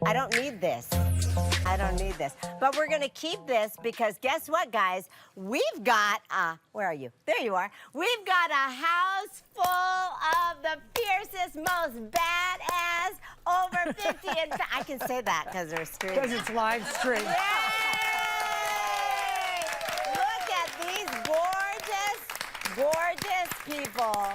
I don't need this. I don't need this. But we're gonna keep this because guess what, guys? We've got, where are you? There you are. We've got a house full of the fiercest, most badass, over 50, and I can say that because they're streaming. Because it's live stream. Yay! Look at these gorgeous people.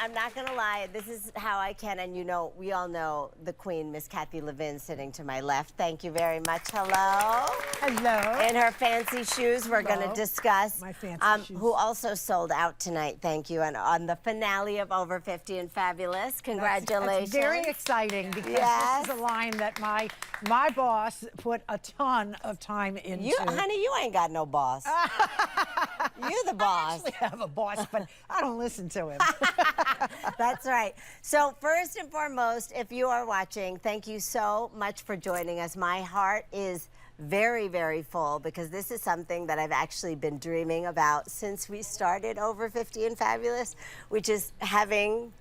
I'm not gonna lie, this is how I can, and you know, we all know the queen, Miss Kathy Levin, sitting to my left. Thank you very much. Hello. Hello. In her fancy shoes, we're gonna discuss my fancy shoes. who also sold out tonight, thank you, and on the finale of Over 50 and Fabulous. Congratulations. That's very exciting because Yes. this is a line that my boss put a ton of time into. Honey, you ain't got no boss. You the boss. I actually have a boss, but I don't listen to him. That's right. So first and foremost, if you are watching, thank you so much for joining us. My heart is very, very full because this is something that I've actually been dreaming about since we started Over 50 and Fabulous, which is having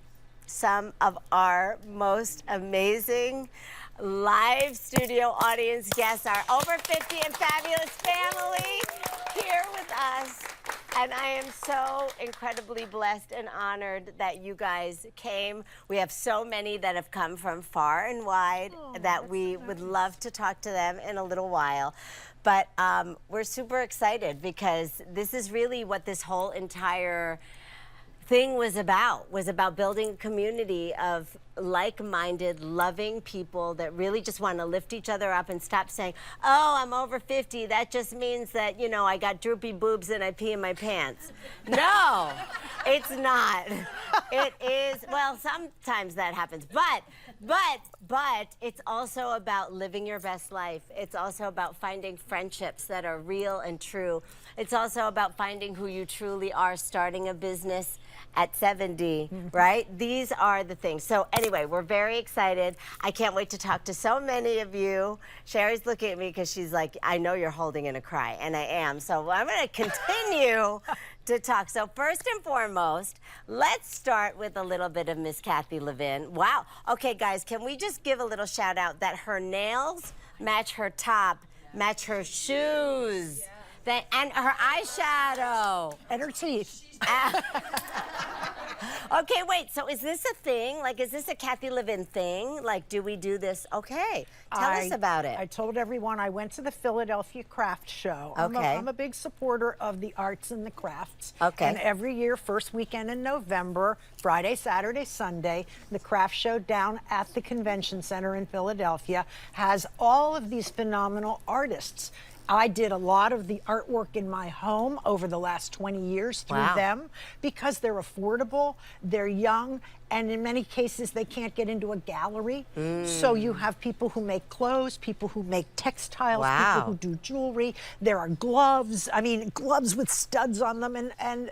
some of our most amazing live studio audience guests, our Over 50 and Fabulous family here with us. And I am so incredibly blessed and honored that you guys came. We have so many that have come from far and wide that we would love to talk to them in a little while. But we're super excited because this is really what this whole entire thing was about building a community of like-minded, loving people that really just want to lift each other up and stop saying, oh, I'm over 50. That just means that, you know, I got droopy boobs and I pee in my pants. No, it's not. It is, well, sometimes that happens, but it's also about living your best life. It's also about finding friendships that are real and true. It's also about finding who you truly are, starting a business at 70, right? These are the things. So anyway, we're very excited. I can't wait to talk to so many of you. Sherry's looking at me because she's like, I know you're holding in a cry, and I am. So I'm gonna continue to talk. So first and foremost, let's start with a little bit of Miss Kathy Levin. Wow. Okay, guys, can we just give a little shout out that her nails match her top, match her shoes, and her eyeshadow. And her teeth. Okay, wait, so is this a thing? Like, is this a Kathy Levin thing? Like, do we do this? Okay, tell us about it. I told everyone I went to the Philadelphia Craft Show. Okay. I'm a big supporter of the arts and the crafts. Okay. And every year, first weekend in November, Friday, Saturday, Sunday, the craft show down at the Convention Center in Philadelphia has all of these phenomenal artists. I did a lot of the artwork in my home over the last 20 years through them because they're affordable, they're young, and in many cases they can't get into a gallery. So you have people who make clothes, people who make textiles, people who do jewelry. There are gloves, I mean gloves with studs on them, and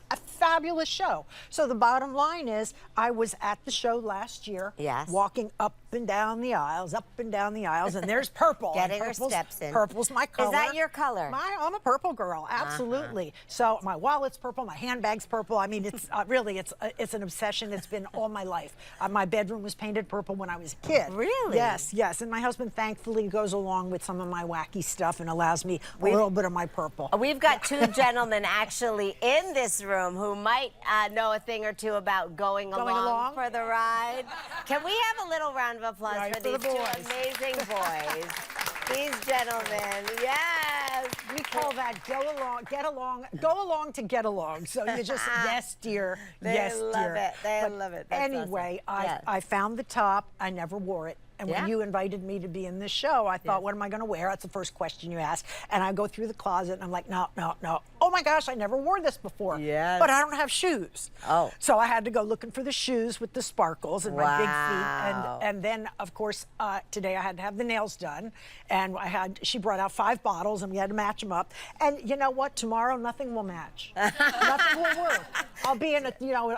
a fabulous show. So the bottom line is, I was at the show last year, walking up and down the aisles, and there's purple. Getting her steps in. Purple's my color. Is that your color? I'm a purple girl, absolutely. So my wallet's purple, my handbag's purple. I mean, it's really, it's an obsession. It's been all my life. My bedroom was painted purple when I was a kid. Really? Yes, yes. And my husband thankfully goes along with some of my wacky stuff and allows me a little bit of my purple. We've got two gentlemen actually in this room who might know a thing or two about going along for the ride. Can we have a little round of applause for these two amazing boys? These gentlemen, yes. We call that go along to get along. So you just, yes, dear, yes, dear. They love it. They love it. That's anyway, awesome. I found the top. I never wore it. And when you invited me to be in this show, I thought, what am I going to wear? That's the first question you ask. And I go through the closet, and I'm like, no, no, no. Oh, my gosh, I never wore this before. Yes. But I don't have shoes. Oh. So I had to go looking for the shoes with the sparkles and my big feet. And then, of course, today I had to have the nails done. And she brought out 5 bottles, and we had to match them up. And you know what? Tomorrow, nothing will match. Nothing will work. I'll be in a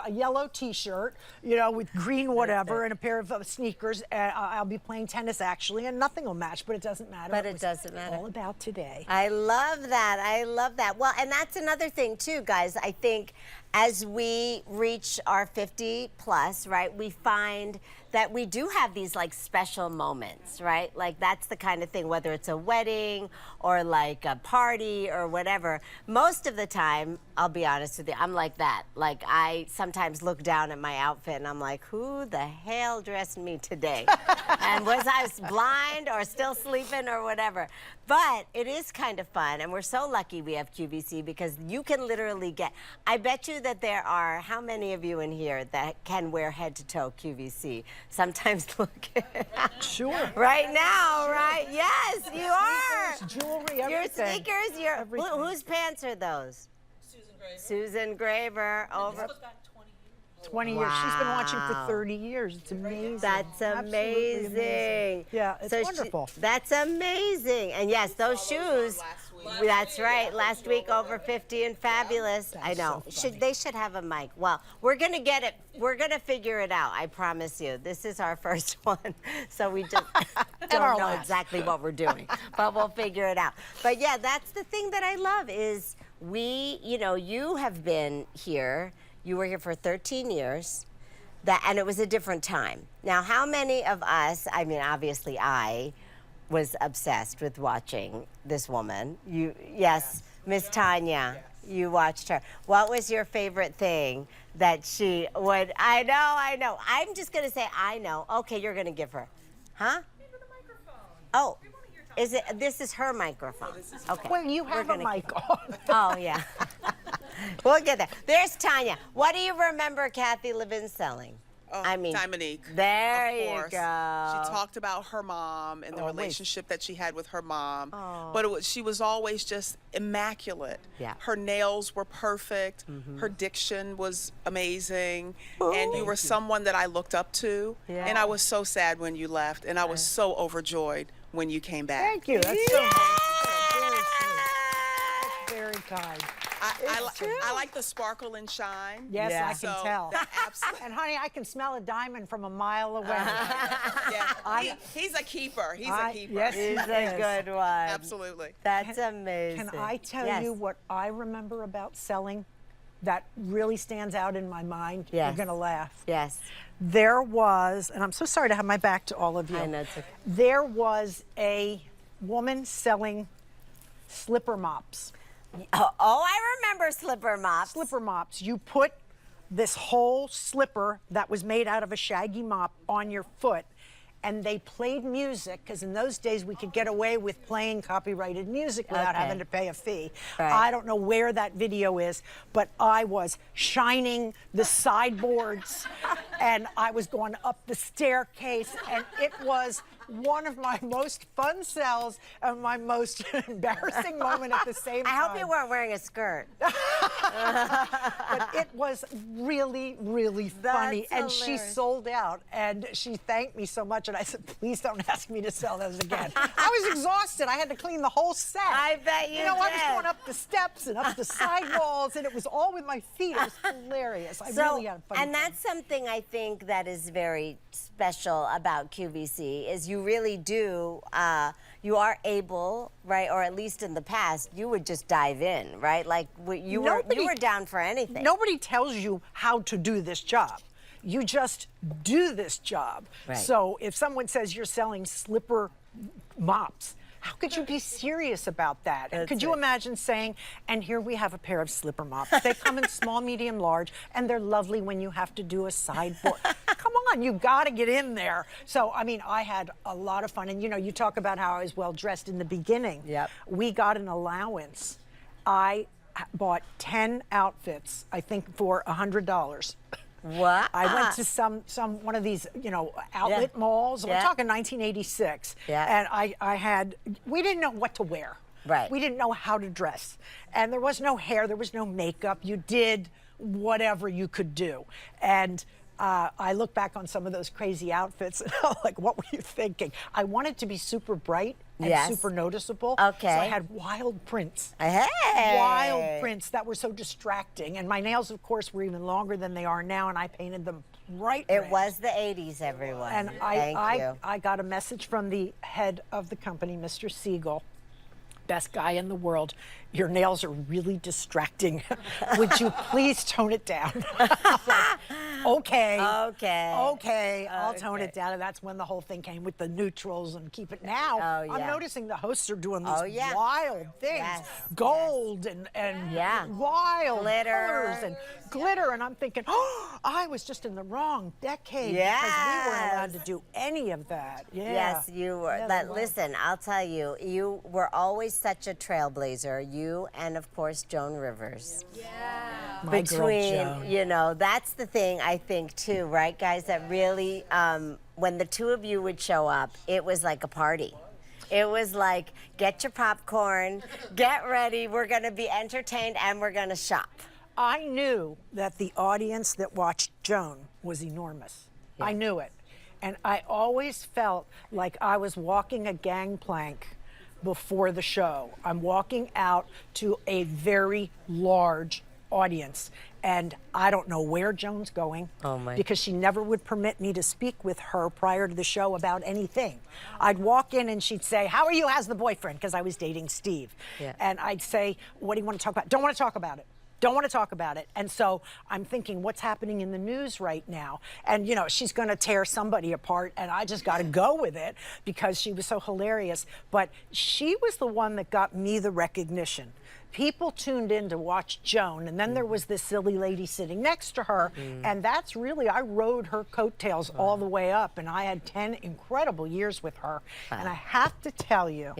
yellow T-shirt, with green whatever, and a pair of sneakers. I'll be playing tennis actually, and nothing will match, but it doesn't matter. But it doesn't matter. All about today. I love that. I love that. Well, and that's another thing too, guys. I think as we reach our 50 plus, right, we find that we do have these like special moments, right? Like that's the kind of thing, whether it's a wedding or like a party or whatever. Most of the time, I'll be honest with you, I'm like that. Like I sometimes look down at my outfit and I'm like, who the hell dressed me today? And was I blind or still sleeping or whatever? But it is kind of fun, and we're so lucky we have QVC because you can literally get, I bet you that there are, how many of you in here that can wear head to toe QVC? Sometimes look. Sure. Right now, right? Yes, you are. Jewelry, everything. Your sneakers, your, whose pants are those? Susan Graver. Susan Graver over. 20 years. She's been watching for Wow. 30 years. It's amazing. That's Absolutely amazing. Yeah, it's So wonderful. That's amazing. And yes, those shoes. That's right. Last week, over 50 and fabulous. I know. so funny. They should have a mic. Well, we're gonna get it. We're gonna figure it out. I promise you. This is our first one, so we just don't our know last. exactly what we're doing, but we'll figure it out. But yeah, that's the thing that I love is you have been here. You were here for 13 years. And it was a different time. Now, how many of us, I mean, obviously I was obsessed with watching this woman. Yes, Miss Tanya, you watched her. What was your favorite thing that she would, I know. I'm just gonna say, I know. Okay, you're gonna give her. Huh? Give her the microphone. Oh, this is her microphone. Okay. Well, you we're have a gonna mic on. Oh, yeah. We'll get there. There's Tanya. What do you remember Kathy Levin selling? Oh, I mean, Dominique. there of you course. go. She talked about her mom and the relationship that she had with her mom. Oh. But she was always just immaculate. Yeah. Her nails were perfect. Her diction was amazing. And you were someone that I looked up to. Yeah. And I was so sad when you left. And I was so overjoyed when you came back. Thank you. That's so Yeah. nice. That's very kind. I like the sparkle and shine. Yes, Yeah. I can So tell. that absolutely. And honey, I can smell a diamond from a mile away. Yeah. He's a keeper. He's a keeper. Yes, He's a Yes. good one. Absolutely. That's amazing. Can I tell Yes. you what I remember about selling that really stands out in my mind? Yes. You're going to laugh. Yes. There was, and I'm so sorry to have my back to all of you. I know, it's okay. There was a woman selling slipper mops. Oh, I remember slipper mops. Slipper mops. You put this whole slipper that was made out of a shaggy mop on your foot, and they played music, because in those days we could get away with playing copyrighted music without Okay. having to pay a fee. Right. I don't know where that video is, but I was shining the sideboards and I was going up the staircase, and it was one of my most fun sells and my most embarrassing moment at the same I time. hope you weren't wearing a skirt. But it was really, really funny. That's And she hilarious. sold out, and she thanked me so much. And I said, please don't ask me to sell those again. I was exhausted. I had to clean the whole set. I bet you know, I was did. going up the steps and up the sidewalls, and it was all with my feet. It was hilarious. I really had a fun and time. that's something I think that is very special about QVC is you really do, you are able, right, or at least in the past, you would just dive in, right? Like you were down for anything. Nobody tells you how to do this job. You just do this job. Right. So if someone says you're selling slipper mops, how could you be serious about that? And could you imagine saying, and here we have a pair of slipper mops. They come in small, medium, large, and they're lovely when you have to do a sideboard. Come on, you got to get in there. So, I mean, I had a lot of fun. And, you talk about how I was well dressed in the beginning. Yep. We got an allowance. I bought 10 outfits, I think, for $100. What? I went to some one of these, outlet malls. We're Yeah. talking 1986. Yeah. And we didn't know what to wear. Right. We didn't know how to dress. And there was no hair, there was no makeup. You did whatever you could do. And I look back on some of those crazy outfits and I'm like, what were you thinking? I wanted to be super bright and Yes. super noticeable. Okay. So I had wild prints. Hey. Wild prints that were so distracting. And my nails, of course, were even longer than they are now, and I painted them bright It red. was the 80s, everyone. And Thank you. I got a message from the head of the company, Mr. Siegel, best guy in the world. Your nails are really distracting. Would you please tone it down? I'm like, okay, I'll tone it down. And that's when the whole thing came with the neutrals and keep it. Now, Oh, I'm yeah. noticing the hosts are doing these Oh, yeah. wild things. Yes, Gold and Yeah. wild Glitter. colors and glitter. And I'm thinking, oh, I was just in the wrong decade because we weren't allowed to do any of that. Yeah. Yes, you were. Yeah, But they were. listen, I'll tell you, you were always such a trailblazer. You and, of course, Joan Rivers. My girl, Between, Joan. you know, that's the thing I think too, right, guys? That really, when the two of you would show up, it was like a party. It was like, get your popcorn, get ready, we're going to be entertained, and we're going to shop. I knew that the audience that watched Joan was enormous. I knew it. And I always felt like I was walking a gangplank before the show. I'm walking out to a very large audience. And I don't know where Joan's going because she never would permit me to speak with her prior to the show about anything. I'd walk in and she'd say, how are you? How's the boyfriend? Because I was dating Steve. And I'd say, what do you want to talk about? Don't want to talk about it. Don't want to talk about it. And so I'm thinking, what's happening in the news right now? And, you know, she's going to tear somebody apart, and I just got to go with it because she was so hilarious. But she was the one that got me the recognition. People tuned in to watch Joan, and then there was this silly lady sitting next to her, and that's really, I rode her coattails all the way up, and I had 10 incredible years with her. And I have to tell you,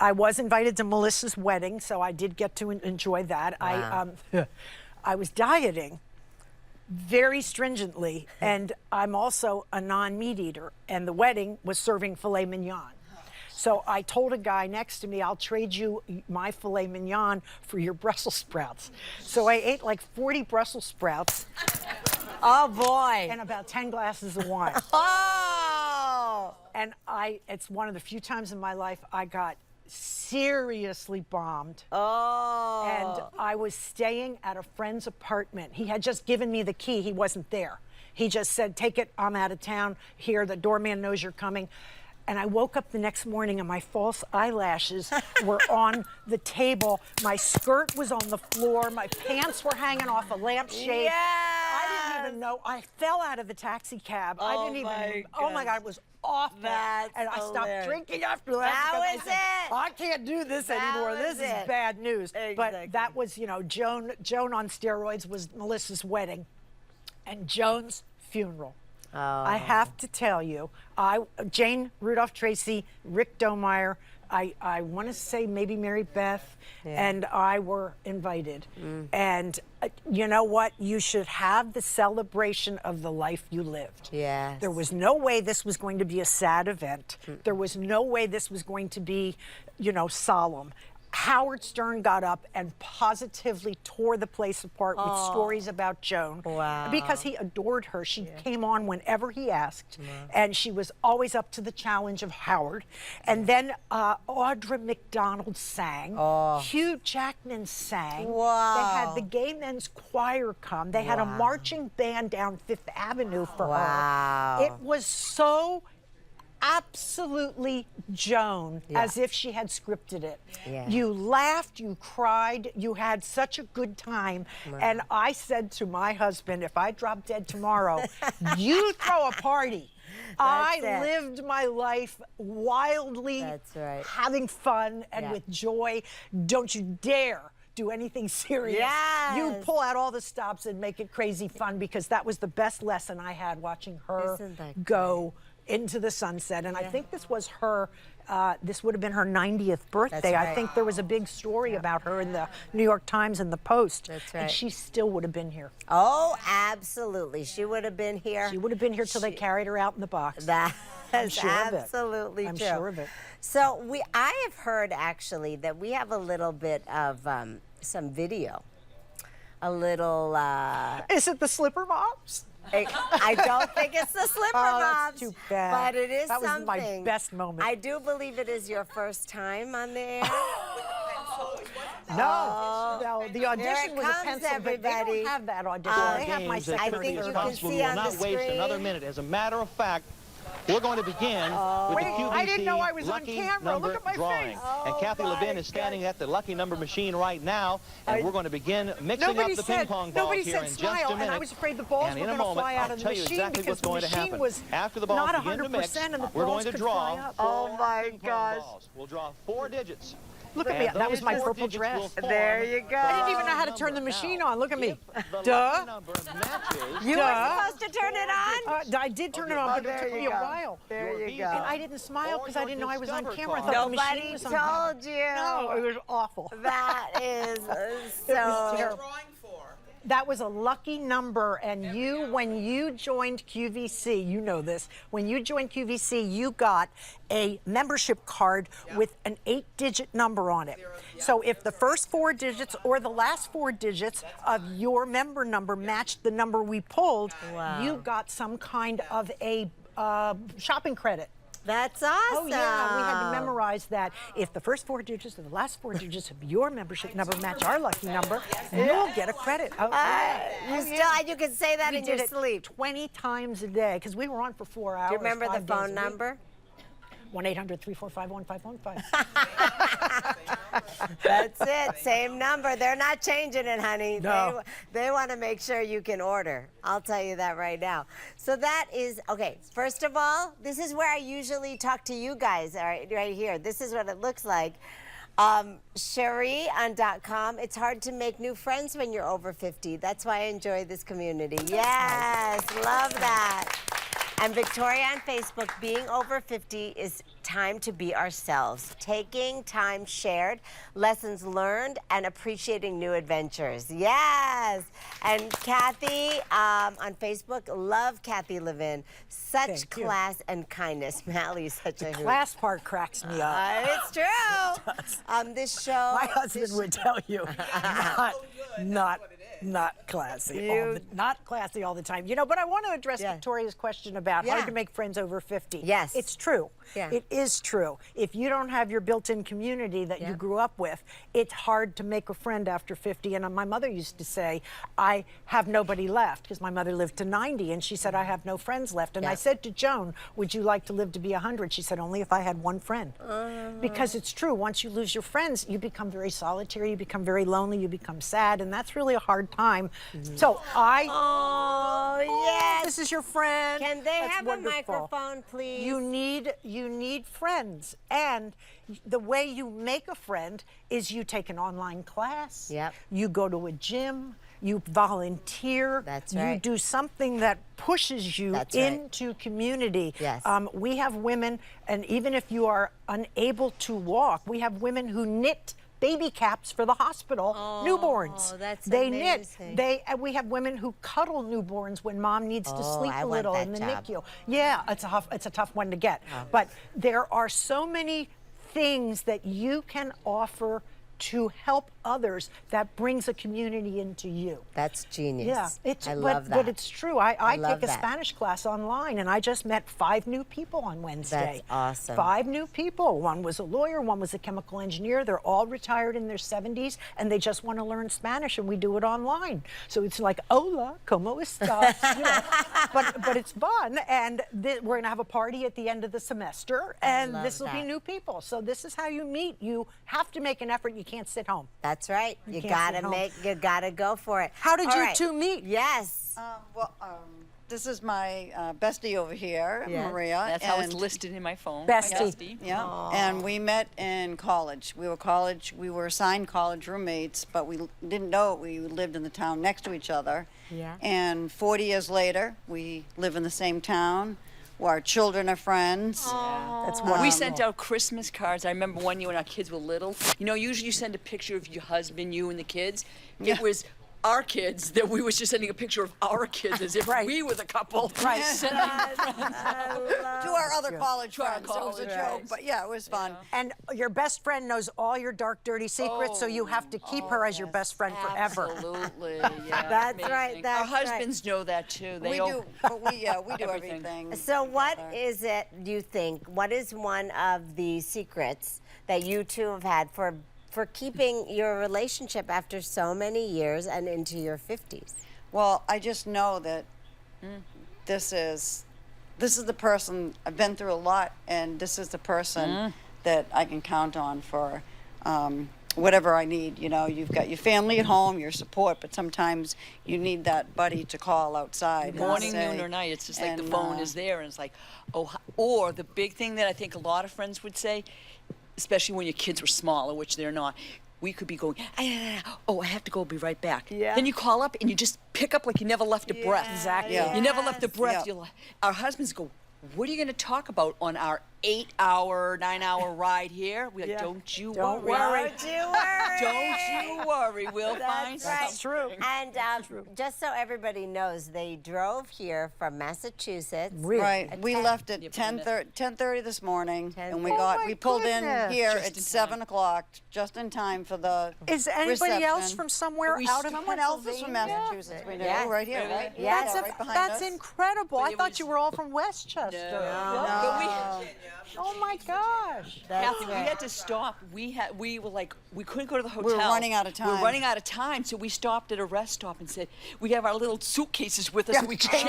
I was invited to Melissa's wedding, so I did get to enjoy that. I was dieting very stringently, and I'm also a non-meat eater, and the wedding was serving filet mignon. So I told a guy next to me, I'll trade you my filet mignon for your Brussels sprouts. So I ate like 40 Brussels sprouts. Oh, boy. And about 10 glasses of wine. Oh! And it's one of the few times in my life I got seriously bombed. Oh. And I was staying at a friend's apartment. He had just given me the key. He wasn't there. He just said, take it, I'm out of town. Here, the doorman knows you're coming. And I woke up the next morning and my false eyelashes were on the table. My skirt was on the floor. My pants were hanging off a lampshade. I didn't even know. I fell out of the taxi cab. I didn't even. Oh my God, it was awful. That's and I stopped hilarious. drinking after that. That because was I said, it. I can't do this anymore. was This is it. bad news. Exactly. But that was, you know, Joan on steroids was Melissa's wedding, and Joan's funeral. I have to tell you, Jane Rudolph Tracy, Rick Domeyer, I want to say maybe Mary Beth, and I were invited. And you know what? You should have the celebration of the life you lived. Yes. There was no way this was going to be a sad event. There was no way this was going to be, you know, solemn. Howard Stern got up and positively tore the place apart with stories about Joan. Wow. Because he adored her. She came on whenever he asked, and she was always up to the challenge of Howard. And then Audra McDonald sang. Hugh Jackman sang. Wow. They had the Gay Men's Choir come. They had a marching band down Fifth Avenue for her. It was so absolutely Joan, as if she had scripted it. You laughed, you cried, you had such a good time. And I said to my husband, if I drop dead tomorrow, you throw a party. I lived my life wildly, having fun and with joy. Don't you dare do anything serious. You pull out all the stops and make it crazy fun, because that was the best lesson I had watching her go into the sunset. And I think this was her, this would have been her 90th birthday. I think there was a big story about her in the New York Times and the Post. And she still would have been here. Oh, absolutely. She would have been here. She would have been here till they carried her out in the box. That's sure of it. absolutely I'm true. sure of it. So I have heard actually that we have a little bit of some video. A little... Is it the slipper mops? I don't think it's the slipper that's mops, too bad. but it is that something. That was my best moment. I do believe it is your first time on the air. No, the audition was a pencil, but they everybody. don't have that audition. They have my I second think you audition. can see We will on the not waste screen. another minute. As a matter of fact, we're going to begin with the Wait, QVC I didn't know I was on lucky camera. number Look at my drawing. face. And Kathy my Levin is standing at the lucky number machine right now, and we're going to begin mixing up the ping pong balls nobody here said in just smile, a minute. and I was afraid the balls and were in a going to moment, fly out I'll of the tell you machine exactly because what's going the to machine happen. was After the balls not begin to mix, 100% and the we're balls going to could draw fly up. Oh four my ping pong gosh. balls. We'll draw 4 digits. Look at me. And That was those my 4 purple digits dress. will form There you go. the I didn't even know lucky how to turn the number. machine Now, on. Look at me. if the Duh. lucky number matches, You Duh. were supposed to turn it on? I did turn it on, but it there took you me a go. while. There Your you visa. go. And I didn't smile because I didn't know I was on Discover camera. I card. thought the machine Nobody was on camera. told you. No, it was awful. That is so. terrible. Drawing for. That was a lucky number, and when you joined QVC, you know this, when you joined QVC, you got a membership card with an 8-digit number on it. So if the first 4 digits or the last 4 digits of your member number matched the number we pulled, you got some kind of a shopping credit. That's awesome. Oh yeah, we had to memorize that. If the first 4 digits or the last 4 digits of your membership number match our lucky number, you'll get a credit. You can say that We in did your it sleep. 20 times a day because we were on for 4 hours. Do you remember the 5 days a phone week. number? 1-800-345-1515. That's it. Same number. They're not changing it, honey. No. They want to make sure you can order. I'll tell you that right now. So that is, okay, first of all, this is where I usually talk to you guys, all right here. This is what it looks like. Cherie on .com, it's hard to make new friends when you're over 50. That's why I enjoy this community. Yes, love that. And Victoria on Facebook, being over 50 is time to be ourselves. Taking time shared, lessons learned, and appreciating new adventures. Yes. And Kathy on Facebook, love Kathy Levin. Such Thank you. class and kindness. Mally's such a hoot. Class part cracks me up. It's true. This show. My husband would tell you, not classy. Not classy all the time. You know, but I want to address Victoria's question about hard to make friends over 50. Yes. It's true. Yeah. It is true. If you don't have your built-in community that you grew up with, it's hard to make a friend after 50. And my mother used to say, I have nobody left, because my mother lived to 90, and she said, I have no friends left. And I said to Joan, would you like to live to be 100? She said, only if I had one friend. Because it's true, once you lose your friends, you become very solitary, you become very lonely, you become sad, and that's really a hard time. So Oh, yes. this is your friend. Can they That's have wonderful. a microphone, please? You need friends, and the way you make a friend is you take an online class. Yep. You go to a gym. You volunteer. That's You right. do something that pushes you That's right. into community. Yes. We have women, and even if you are unable to walk, we have women who knit baby caps for the hospital, newborns. That's they amazing. knit. We have women who cuddle newborns when mom needs to sleep I a want little that in the job. NICU. Yeah, it's a tough one to get. But there are so many things that you can offer to help others that brings a community into you. That's genius. Yeah, I love that. But it's true. I love take a that. Spanish class online, and I just met 5 new people on Wednesday. That's awesome. 5 new people. One was a lawyer, one was a chemical engineer. They're all retired in their 70s, and they just want to learn Spanish, and we do it online. So it's like, hola, ¿cómo estás? You know, but it's fun, and we're going to have a party at the end of the semester, and love this will be that. new people. So this is how you meet. You have to make an effort. You can't sit home. That's right. You can't sit home. you gotta go for it. How did All you right. two meet? Yes. This is my bestie over here, Yes. Maria. That's how it's and- listed in my phone. Bestie. Yeah, and we met in college. We were assigned college roommates, but we didn't know it. We lived in the town next to each other. Yeah. And 40 years later, we live in the same town. Our children are friends. That's We wonderful. sent out Christmas cards. I remember one year when our kids were little. You know, usually you send a picture of your husband, you and the kids. It was our kids that we was just sending a picture of our kids as if we were the couple. Right. Sending To our other college To our friends. It was a college joke, friends. but yeah, it was fun. And your best friend knows all your dark, dirty secrets, so you have to keep her as your best friend forever. Absolutely, yeah. That's amazing. right, that's Our husbands know that too. They We all- do, but we do Everything. everything. So what together. is it, do you think, what is one of the secrets that you two have had for keeping your relationship after so many years and into your 50s? Well, I just know that this is this is the person, I've been through a lot, and this is the person that I can count on for whatever I need. You know, you've got your family at home, your support, but sometimes you need that buddy to call outside. and Morning, say- noon, or night. It's just like the and, phone is there, and it's like, oh, or the big thing that I think a lot of friends would say, especially when your kids were smaller, which they're not. We could be going, oh, I have to go, be right back. Yeah. Then you call up and you just pick up like you never left a breath. Exactly. Yeah. You never left a breath. Yeah. You're like, our husbands go, what are you going to talk about on our 8-hour, 9-hour ride here? We're like, Yeah. don't you Don't worry. worry. Don't you worry. Don't you worry. We'll find That's right. something. True. And just so everybody knows, they drove here from Massachusetts. Really? Right. We left at Yeah, 10:30 this morning, and we 10:30. Oh my we pulled goodness. in here Just at in 7 o'clock, just in time for the Is anybody else reception. from somewhere We out of Someone else is from Pennsylvania? Massachusetts. We know, Yes. right here, right? Yes. Yeah, right behind That's us. incredible. I it thought was- you were all from Westchester. But we, Oh my gosh. That's Kathy, we right. had to stop. We were like, we couldn't go to the hotel. We were running out of We were time. running out of time, so we stopped at a rest stop and said, we have our little suitcases with us, so we change,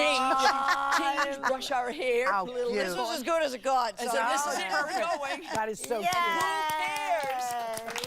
brush our hair. How put a little cute. This lip was on. as good as it got. And so this is it, we're going. That is so Yes.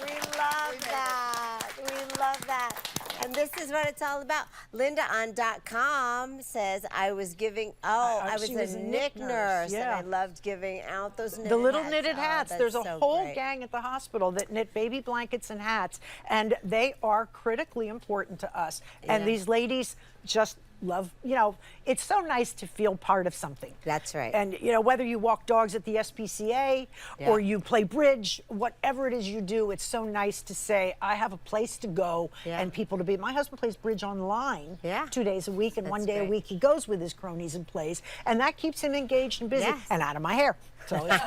We love that. We love that. And this is what it's all about. Linda on .com says, I was giving, I was she a was a Nick Nick nurse, nurse, and I yeah. loved giving out those knitted The little hats. knitted Oh, hats. that's There's a so whole great. gang at the hospital that knit baby blankets and hats, and they are critically important to us. And Yeah. these ladies just love, you know, it's so nice to feel part of something. That's right. And, you know, whether you walk dogs at the SPCA or Yeah. you play bridge, whatever it is you do, it's so nice to say, I have a place to go Yeah. and people to be. My husband plays bridge online Yeah. 2 days a week, and That's 1 day a great. week he goes with his cronies and plays. And that keeps him engaged and busy Yes. and out of my hair. So it's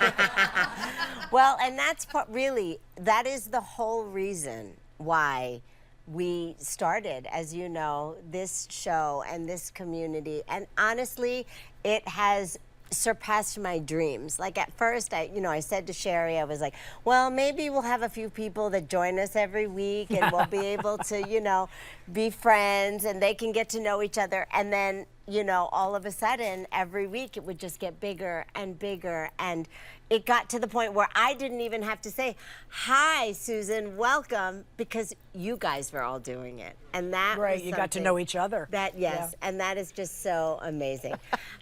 Well, and that's really, that is the whole reason why we started, as you know, this show and this community. And honestly, it has surpassed my dreams. Like at first, I said to Sherry, I was like, well, maybe we'll have a few people that join us every week and we'll be able to, be friends and they can get to know each other. And then, all of a sudden, every week it would just get bigger and bigger. And it got to the point where I didn't even have to say, hi, Susan, welcome, because you guys were all doing it. And that Right, was you got to something know each other. Yes, Yeah. and that is just so amazing.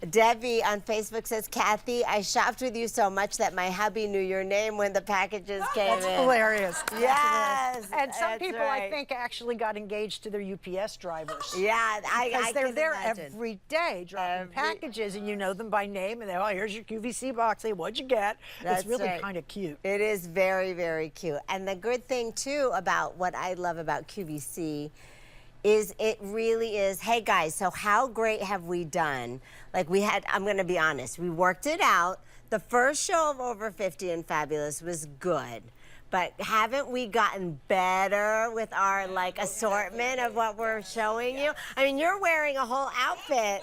Debbie on Facebook says, Kathy, I shopped with you so much that my hubby knew your name when the packages came That's in. hilarious. Yes. And some that's people, right. I think, actually got engaged to their UPS drivers. Yeah, Because I they're can there imagine. every day dropping packages, and you know them by name, and they're, oh, here's your QVC box. Hey, what'd you get? That's it's really right. kind of cute. It is very, very cute. And the good thing, too, about what I love about QVC is it really is, hey, guys, so how great have we done? Like I'm going to be honest, we worked it out. The first show of Over 50 and Fabulous was good. But haven't we gotten better with our, assortment of what we're showing you? I mean, you're wearing a whole outfit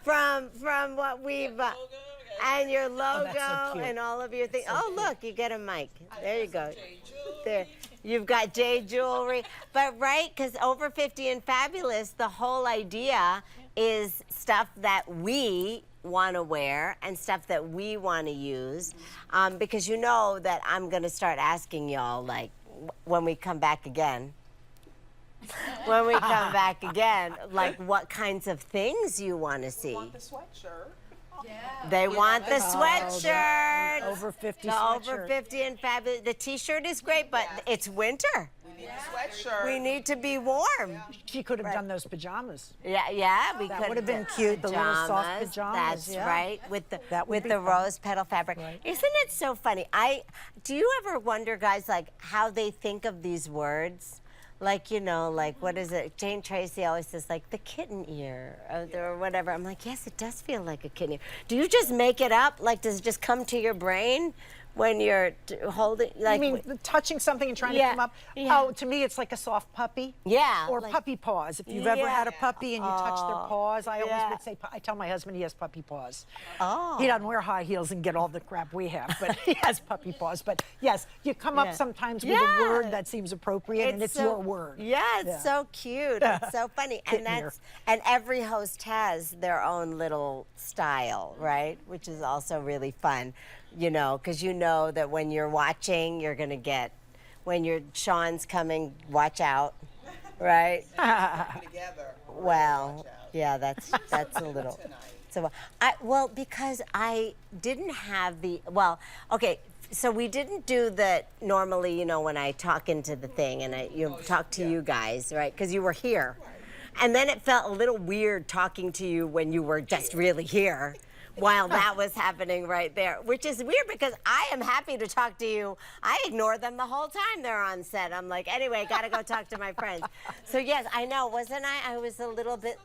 from what we've... and your logo so cute. and all of your things. Oh, look, you get a mic. There you go. There. You've got J Jewelry. But, right, because Over 50 and Fabulous, the whole idea is stuff that we want to wear and stuff that we want to use. Because you know that I'm going to start asking y'all, when we come back again. When we come back again, what kinds of things you want to see. The sweatshirt. They want the sweatshirt. Over 50 The sweatshirt. Over 50 and Fabulous. The T-shirt is great, but it's winter. We need the sweatshirt. We need to be warm. She could have done those pajamas. Yeah, we That could would have been cute, the little soft pajamas, That's yeah. right, with That would with be the fun. rose petal fabric. Right. Isn't it so funny? Do you ever wonder, guys, how they think of these words? What is it? Jane Tracy always says, the kitten ear or whatever. I'm like, yes, it does feel like a kitten ear. Do you just make it up? Does it just come to your brain when you're holding, like, I mean, touching something and trying to Yeah, come up. yeah. Oh, to me, it's like a soft puppy. Yeah, Or like- puppy paws. If you've ever had a Yeah. puppy and you touch their paws, I always yeah. would say, I tell my husband he has puppy paws. Oh. He doesn't wear high heels and get all the crap we have, but he has puppy paws. But yes, you come up Yeah. sometimes with Yeah. a word that seems appropriate, and it's so- your word. Yeah, it's so cute. It's so funny. Kitten And and every host has their own little style, right? Which is also really fun, you know, because you know that when you're watching, you're going to get, when Sean's coming, watch out, right? Together. Well, yeah, that's a little. So, because I didn't have okay. So we didn't do the normally, you know, when I talk into the thing and talk to you guys, right? Because you were here, and then it felt a little weird talking to you when you were just really here. While that was happening right there, which is weird because I am happy to talk to you. I ignore them the whole time they're on set. I'm like, anyway, gotta go talk to my friends. So yes, I know, wasn't I? I was a little bit.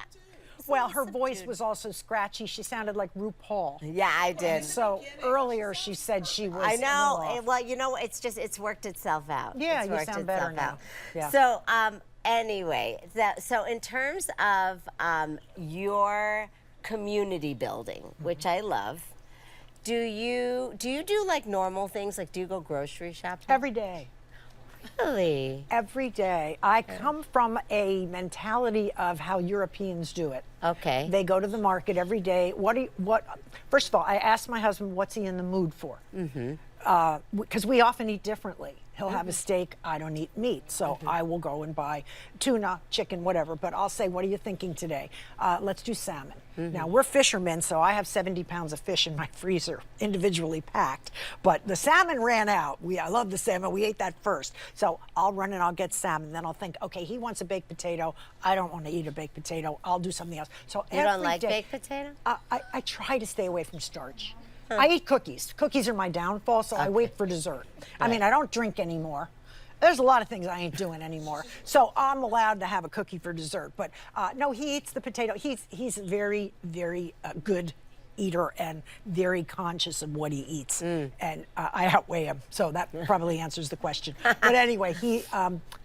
Well, her voice was also scratchy. She sounded like RuPaul. Yeah, I did. So earlier she said she was. I a little know. off. Well, you know, it's worked itself out. Yeah, It's you worked sound better itself now. out. Yeah. So anyway, so in terms of your community building, which I love, do you do like normal things? Like, do you go grocery shopping? Every day. Really? Every day. I come from a mentality of how Europeans do it. Okay. They go to the market every day. First of all, I ask my husband, what's he in the mood for? Because we often eat differently. He'll have a steak, I don't eat meat. So I will go and buy tuna, chicken, whatever. But I'll say, what are you thinking today? Let's do salmon. Now, we're fishermen, so I have 70 pounds of fish in my freezer, individually packed. But the salmon ran out. I love the salmon. We ate that first. So I'll run and I'll get salmon. Then I'll think, okay, he wants a baked potato. I don't want to eat a baked potato. I'll do something else. So You don't every like day- baked potato? I try to stay away from starch. I eat cookies. Cookies are my downfall, so I wait for dessert. I mean, I don't drink anymore. There's a lot of things I ain't doing anymore. So I'm allowed to have a cookie for dessert. But no, he eats the potato. He's a very, very good eater and very conscious of what he eats. And I outweigh him, so that probably answers the question. But anyway,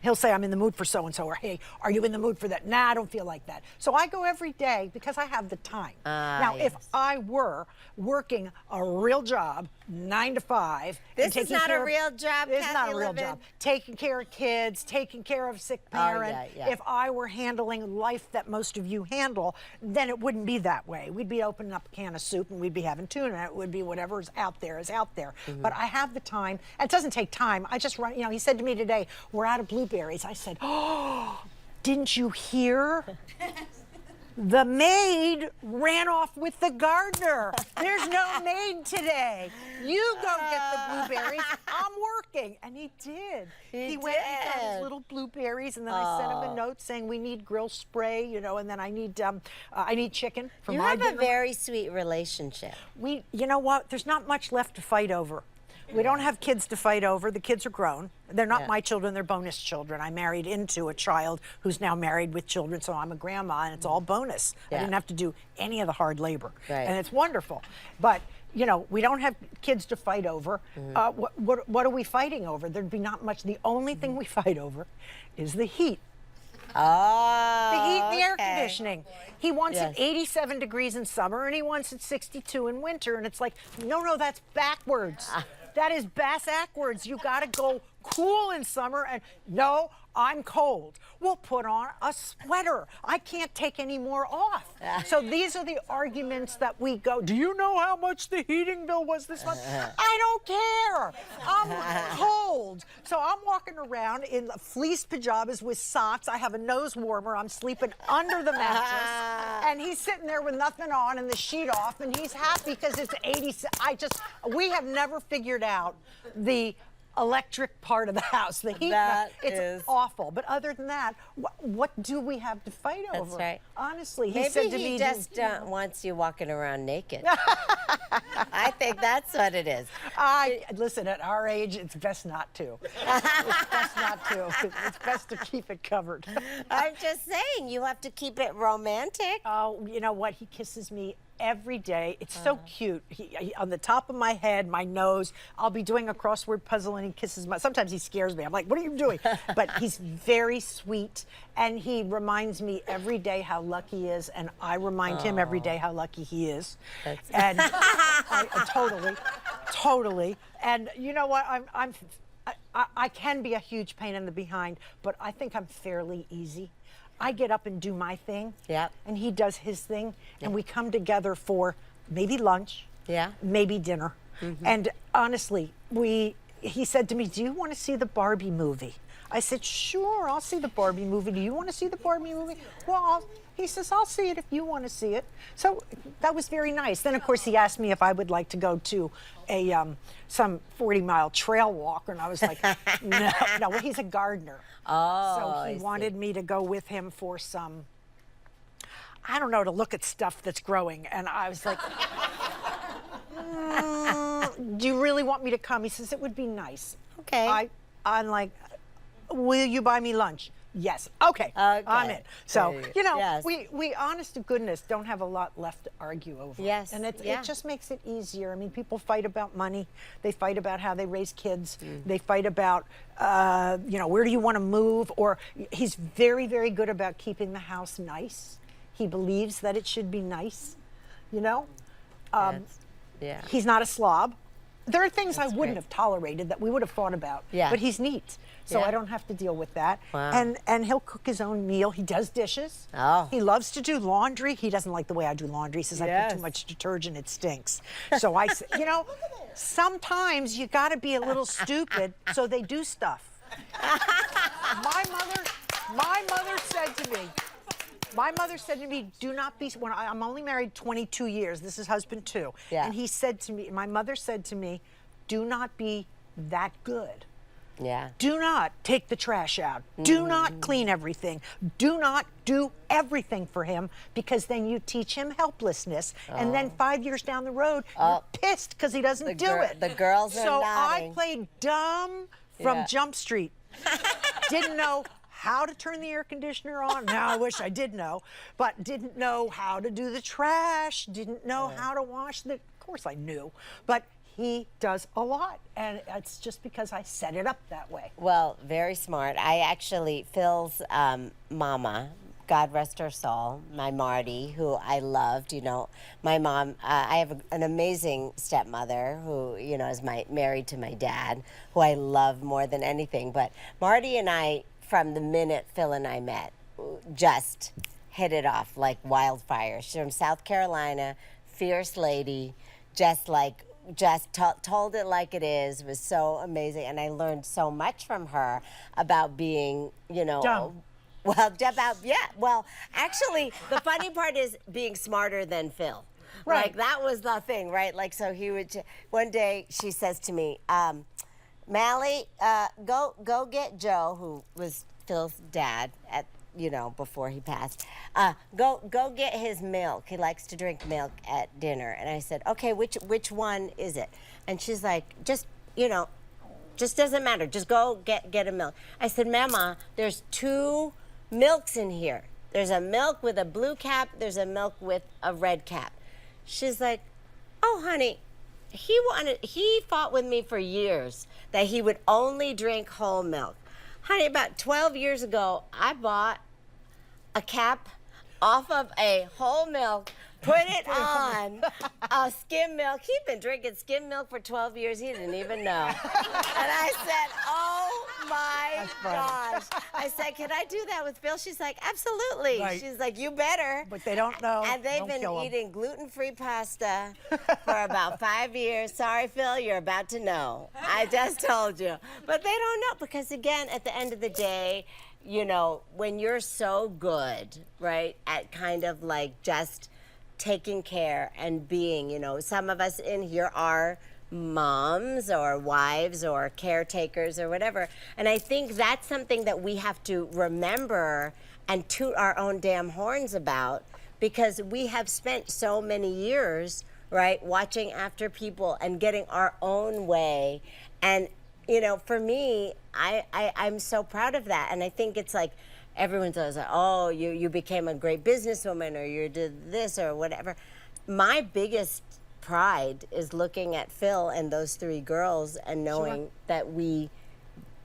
he'll say, I'm in the mood for so-and-so, or hey, are you in the mood for that? Nah, I don't feel like that. So I go every day because I have the time. Now, if I were working a real job, 9 to 5, and This is taking not care a of- real job, It's not Kathy a real Levin. job. Taking care of kids, taking care of sick parent. yeah. If I were handling life that most of you handle, then it wouldn't be that way. We'd be opening up a can of soup and we'd be having tuna. It would be whatever's out there is out there. But I have the time. It doesn't take time. I just run, he said to me today, we're out of blueberries. I said, oh, didn't you hear? The maid ran off with the gardener. There's no maid today. You go get the blueberries. I'm working. And he did. He went and got his did. little blueberries, and then I sent him a note saying we need grill spray, and then I need chicken for You my have dinner. a very sweet relationship. You know what? There's not much left to fight over. We don't have kids to fight over. The kids are grown. They're not my children, they're bonus children. I married into a child who's now married with children, so I'm a grandma, and it's all bonus. I Yeah. didn't have to do any of the hard labor. Right. And it's wonderful. But, we don't have kids to fight over. What are we fighting over? There'd be not much. The only thing we fight over is the heat. Oh, The heat and the air okay. conditioning. He wants Yes. it 87 degrees in summer and he wants it 62 in winter. And it's like, no, that's backwards. That is backwards. You got to go cool in summer and no, I'm cold. We'll put on a sweater. I can't take any more off. So these are the arguments that we go, do you know how much the heating bill was this month? I don't care. I'm cold. So I'm walking around in fleece pajamas with socks. I have a nose warmer. I'm sleeping under the mattress. And he's sitting there with nothing on and the sheet off and he's happy because it's 80. We have never figured out the electric part of the house. The heat, it's awful. But other than that, what do we have to fight over? That's right. Honestly, he Maybe said to he me, just wants you walking around naked. I think that's what it is. listen, at our age, it's best not to. It's best not to. It's best to keep it covered. I'm just saying, you have to keep it romantic. Oh, you know what? He kisses me every day. It's so cute. He, on the top of my head, my nose, I'll be doing a crossword puzzle and he kisses my, sometimes he scares me. I'm like, what are you doing? But he's very sweet and he reminds me every day how lucky he is, and I remind him every day how lucky he is. And totally. And you know what? I can be a huge pain in the behind, but I think I'm fairly easy. I get up and do my thing, and he does his thing, and we come together for maybe lunch, maybe dinner. And honestly, he said to me, do you want to see the Barbie movie? I said, sure, I'll see the Barbie movie. Do you want to see the Barbie movie? Well, he says, I'll see it if you want to see it. So that was very nice. Then, of course, he asked me if I would like to go to some 40-mile trail walk, and I was like, no. Well, he's a gardener. So he wanted me to go with him for some, I don't know, to look at stuff that's growing. And I was like, do you really want me to come? He says, it would be nice. Okay. I'm like, will you buy me lunch? Yes. Okay. I'm in. So, you know, we honest to goodness don't have a lot left to argue over. Yes. And it just makes it easier. I mean, people fight about money. They fight about how they raise kids. They fight about, you know, where do you want to move? Or he's very, very good about keeping the house nice. He believes that it should be nice, you know? He's not a slob. There are things I wouldn't have tolerated that we would have thought about, but he's neat. So I don't have to deal with that. Wow. And he'll cook his own meal. He does dishes. He loves to do laundry. He doesn't like the way I do laundry. He says I put too much detergent, it stinks. So I say, you know, sometimes you got to be a little stupid so they do stuff. My mother said to me, do not be, when I'm only married 22 years, this is husband 2. And he said to me, my mother said to me, do not be that good. Do not take the trash out. Do not clean everything. Do not do everything for him, because then you teach him helplessness. And then 5 years down the road, you're pissed because he doesn't do it. The girls are So nodding. I played dumb from Jump Street. Didn't know how to turn the air conditioner on. Now I wish I did know, but didn't know how to do the trash, didn't know how to wash the, of course I knew, but he does a lot, and it's just because I set it up that way. Well, very smart. I actually, Phil's mama, God rest her soul, my Marty, who I loved, you know, my mom, I have an amazing stepmother who, you know, is married to my dad, who I love more than anything. But Marty and I, from the minute Phil and I met, just hit it off like wildfire. She's from South Carolina, fierce lady, just told it like it is, was so amazing. And I learned so much from her about being, you know, dumb. Well, actually, the funny part is being smarter than Phil. Right. Like, that was the thing, right? Like, so he would, one day she says to me, Mally, go get Joe, who was Phil's dad at, you know, before he passed. Go get his milk. He likes to drink milk at dinner. And I said, okay, which one is it? And she's like, just, you know, just doesn't matter. Just go get a milk. I said, Mama, there's 2 milks in here. There's a milk with a blue cap. There's a milk with a red cap. She's like, oh, honey, he fought with me for years that he would only drink whole milk. Honey, about 12 years ago, I bought a cap off of a whole milk, put it on a skim milk. He'd been drinking skim milk for 12 years. He didn't even know. And I said, oh my gosh. I said, can I do that with Phil? She's like, absolutely. Right. She's like, you better. But they don't know. And they've Don't been kill 'em. eating gluten-free pasta for about 5 years. Sorry, Phil, you're about to know. I just told you. But they don't know, because again, at the end of the day, you know, when you're so good, right, at kind of like just taking care and being, you know, some of us in here are moms or wives or caretakers or whatever. And I think that's something that we have to remember and toot our own damn horns about, because we have spent so many years, right, watching after people and getting our own way. And, you know, for me, I'm so proud of that. And I think it's like, everyone's always like, oh, you became a great businesswoman, or you did this or whatever. my biggest pride is looking at Phil and those 3 girls and knowing that we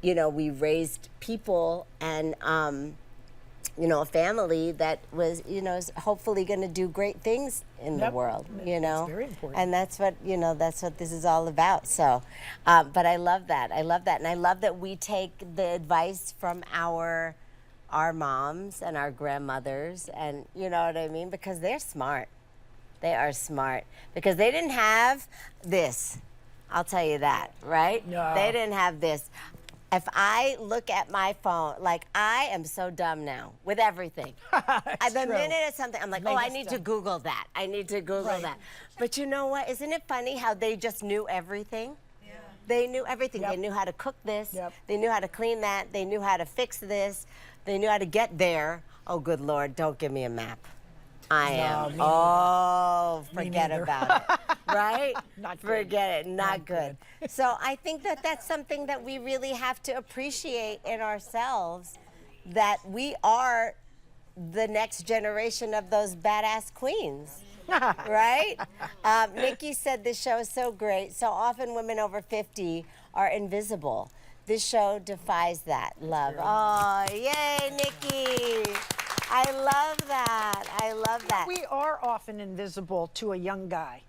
raised people and, a family that was, is hopefully going to do great things in the world, It's very important. And that's what, that's what this is all about. So, but I love that. I love that. And I love that we take the advice from our moms and our grandmothers, and you know what I mean? Because they're smart. They are smart. Because they didn't have this. I'll tell you that, right? No. They didn't have this. If I look at my phone, like I am so dumb now with everything. The minute it's something, I'm like, oh, I need to Google that. I need to Google that. But you know what? Isn't it funny how they just knew everything? Yeah. They knew everything. Yep. They knew how to cook this. Yep. They knew how to clean that. They knew how to fix this. They knew how to get there. Oh, good Lord, don't give me a map. I am. Oh, forget about it. Right? Not good. Forget it. Not good. So I think that that's something that we really have to appreciate in ourselves, that we are the next generation of those badass queens. Right? Nikki said this show is so great. So often women over 50 are invisible. This show defies that. Love. Oh, yay, Nikki. I love that. I love that. We are often invisible to a young guy.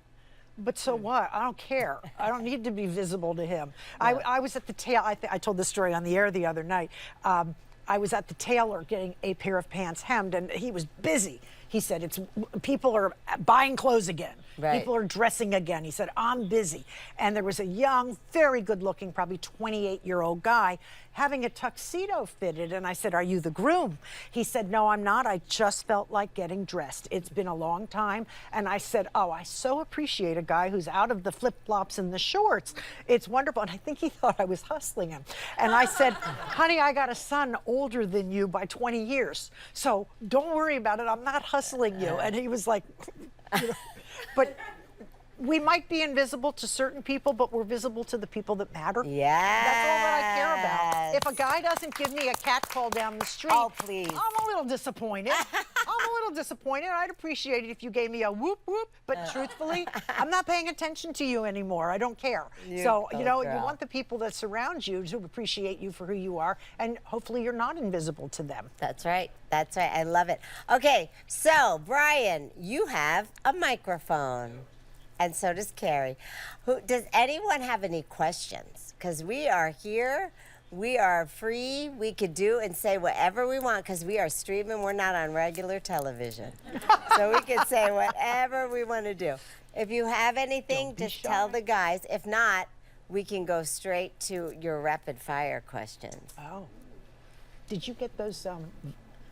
But so what? I don't care. I don't need to be visible to him. I was at the tail. I told this story on the air the other night. I was at the tailor getting a pair of pants hemmed, and he was busy. He said, people are buying clothes again. Right. People are dressing again. He said, I'm busy. And there was a young, very good-looking, probably 28-year-old guy having a tuxedo fitted. And I said, are you the groom? He said, no, I'm not. I just felt like getting dressed. It's been a long time. And I said, oh, I so appreciate a guy who's out of the flip-flops and the shorts. It's wonderful. And I think he thought I was hustling him. And I said, honey, I got a son older than you by 20 years. So don't worry about it. I'm not hustling you. And he was like, but we might be invisible to certain people, but we're visible to the people that matter. Yes. That's all that I care about. If a guy doesn't give me a cat call down the street, oh, please. I'm a little disappointed. I'm a little disappointed. I'd appreciate it if you gave me a whoop whoop, but truthfully, I'm not paying attention to you anymore. I don't care. So, you want the people that surround you to appreciate you for who you are, and hopefully you're not invisible to them. That's right. That's right. I love it. Okay, so Brian, you have a microphone. And so does Carrie. Does anyone have any questions? Because we are here. We are free. We could do and say whatever we want because we are streaming. We're not on regular television. So we can say whatever we want to do. If you have anything, just tell the guys. If not, we can go straight to your rapid fire questions. Oh. Did you get those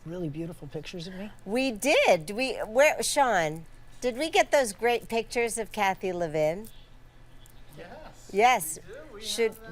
really beautiful pictures of me? We did. Sean? Did we get those great pictures of Kathy Levin? Yes.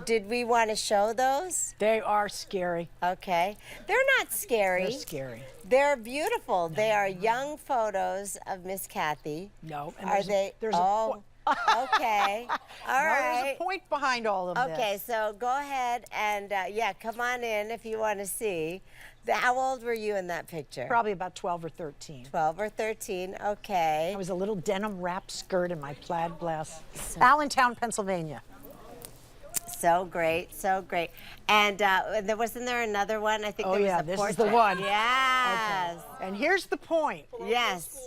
Did we want to show those? They are scary. Okay. They're not scary. They're scary. They're beautiful. They are young photos of Miss Kathy. No. And Are they? There's Okay. All right. There's a point behind all of this. Okay, so go ahead and, come on in if you want to see. How old were you in that picture? Probably about 12 or 13. 12 or 13, okay. I was a little denim wrap skirt in my plaid blouse. Allentown, Pennsylvania. So great, so great. And wasn't there another one? I think there was a this portrait. is the one. Yes. Okay. And here's the point. Yes.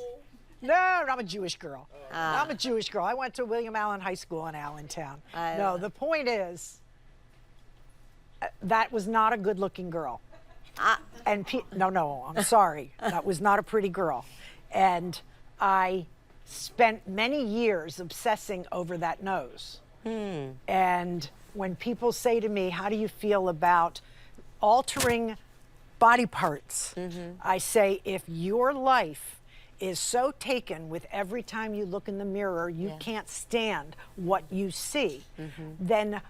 No, I'm a Jewish girl. I'm a Jewish girl. I went to William Allen High School in Allentown. No, the point is, that was not a good-looking girl. No, I'm sorry. That was not a pretty girl. And I spent many years obsessing over that nose. And when people say to me, how do you feel about altering body parts? I say, if your life is so taken with every time you look in the mirror, you can't stand what you see, then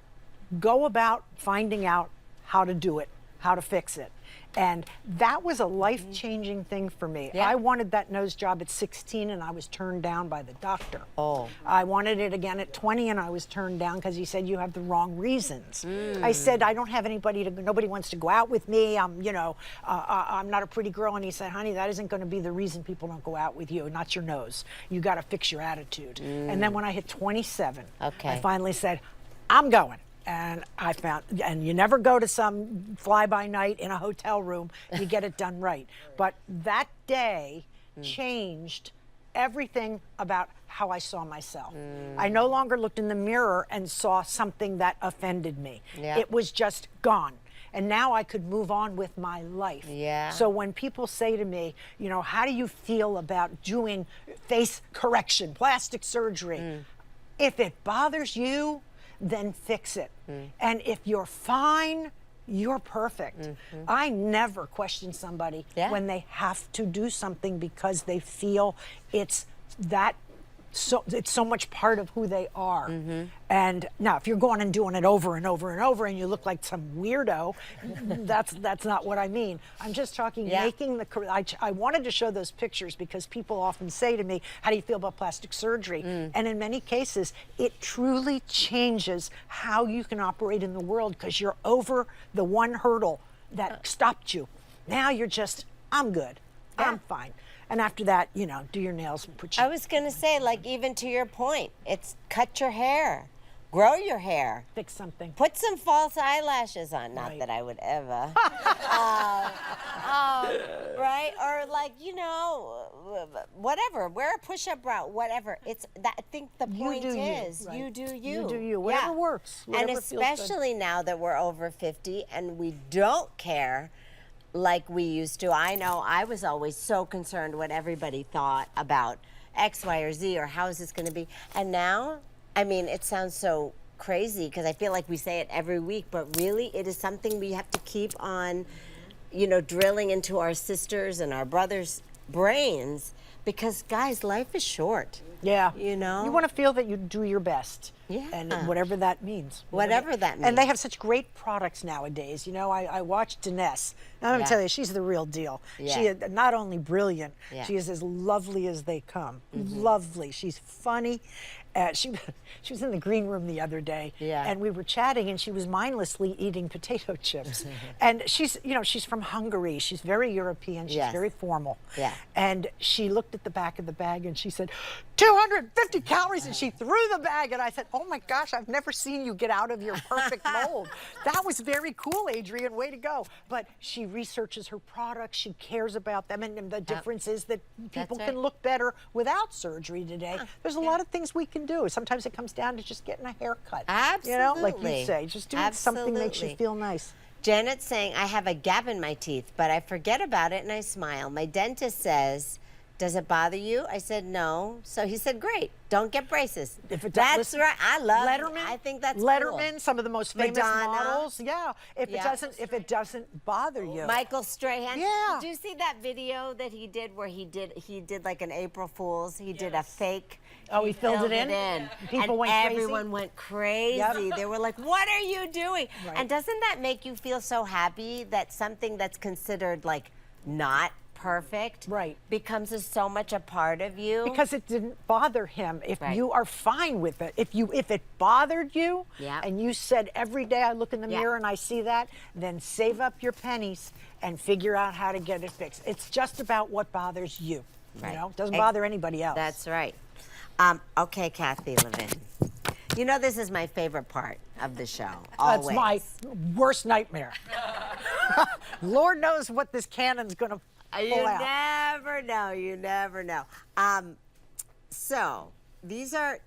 go about finding out how to do it, how to fix it. And that was a life-changing thing for me. Yeah. I wanted that nose job at 16 and I was turned down by the doctor. Oh. I wanted it again at 20 and I was turned down because he said, you have the wrong reasons. I said, I don't have nobody wants to go out with me. I'm not a pretty girl. And he said, honey, that isn't going to be the reason people don't go out with you, not your nose. You got to fix your attitude. And then when I hit 27, Okay. I finally said, I'm going. And I found, and you never go to some fly-by-night in a hotel room, you get it done right. But that day changed everything about how I saw myself. I no longer looked in the mirror and saw something that offended me. Yeah. It was just gone. And now I could move on with my life. Yeah. So when people say to me, you know, how do you feel about doing face correction, plastic surgery? If it bothers you, then fix it. And if you're fine, you're perfect. I never question somebody when they have to do something because they feel it's so much part of who they are. And now if you're going and doing it over and over and over and you look like some weirdo, that's not what I mean. I'm just talking making I wanted to show those pictures because people often say to me, how do you feel about plastic surgery? And in many cases, it truly changes how you can operate in the world because you're over the one hurdle that stopped you. Now you're just, I'm good, I'm fine. And after that, you know, do your nails and put your... I was going to say, like, even to your point, it's cut your hair, grow your hair. Fix something. Put some false eyelashes on. Not Right. that I would ever. Right? Or like, you know, whatever. Wear a push-up bra, whatever. It's that. I think the point do you, is right. you do you. You do you. Whatever works. Whatever And feels good. especially now that we're over 50 and we don't care like we used to. I know I was always so concerned what everybody thought about X, Y, or Z, or how is this going to be. And now, I mean, it sounds so crazy because I feel like we say it every week, but really it is something we have to keep on, you know, drilling into our sisters and our brothers' brains because, guys, life is short. Yeah. You know? You want to feel that you do your best. Yeah. And whatever that means. Whatever that means. And they have such great products nowadays. You know, I watched Diness. Now, I'm going Yeah. to tell you, she's the real deal. Yeah. She is not only brilliant, Yeah. she is as lovely as they come. Lovely. She's funny. She was in the green room the other day, Yeah. and we were chatting, and she was mindlessly eating potato chips. And she's from Hungary. She's very European. She's Yes. very formal. Yeah. And she looked at the back of the bag, and she said, 250 calories, and she threw the bag. And I said, oh my gosh, I've never seen you get out of your perfect mold. That was very cool, Adrienne. Way to go. But she researches her products. She cares about them. And the difference is that people right. can look better without surgery today. There's a lot of things we can do. Sometimes it comes down to just getting a haircut. Absolutely. You know, like you say, just doing something makes you Absolutely. feel nice. Janet's saying, I have a gap in my teeth, but I forget about it and I smile. My dentist says, does it bother you? I said, no. So he said, great, don't get braces. If it does- That's listen, right. I love Letterman. it. I think that's Letterman, cool. some of the most famous Madonna. models. Yeah. If Yeah. it doesn't bother you. Michael Strahan. Yeah. Did you see that video that he did where he did like an April Fool's? He did a fake. Oh, he filled it in? People and went crazy? everyone went crazy. Yep. They were like, what are you doing? Right. And doesn't that make you feel so happy that something that's considered like not perfect Right. becomes so much a part of you? Because it didn't bother him. If Right. you are fine with it, if it bothered you, Yeah. and you said every day I look in the Yeah. mirror and I see that, then save up your pennies and figure out how to get it fixed. It's just about what bothers you. Right. You know, it doesn't Ex- bother anybody else. That's right. Okay, Kathy Levin. You know this is my favorite part of the show. Always. That's my worst nightmare. Lord knows what this cannon's going to You pull out. never know. You never know. So these are,